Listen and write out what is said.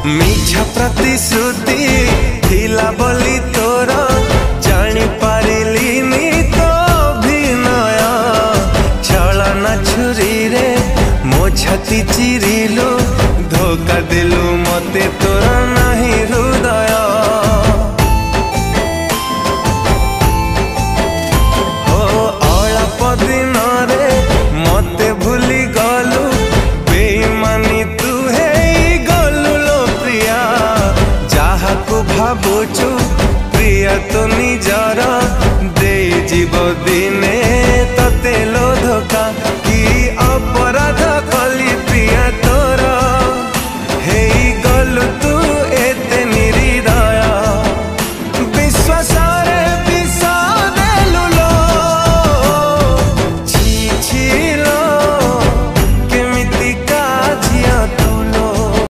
मिछा प्रतिश्रुति थिला बोली तोर जानी पारिलिनी तो अभिनय छलना छुरी रे मो छाती चिरिलु धोखा देलु मते तोर नहीं हृदय हो अल्प दिन रे मते भूली गलु बेईमानी तू है गलु लो प्रिया जहा को भावुचु प्रिया तो निजर दे जीव दिने तते लो धोखा।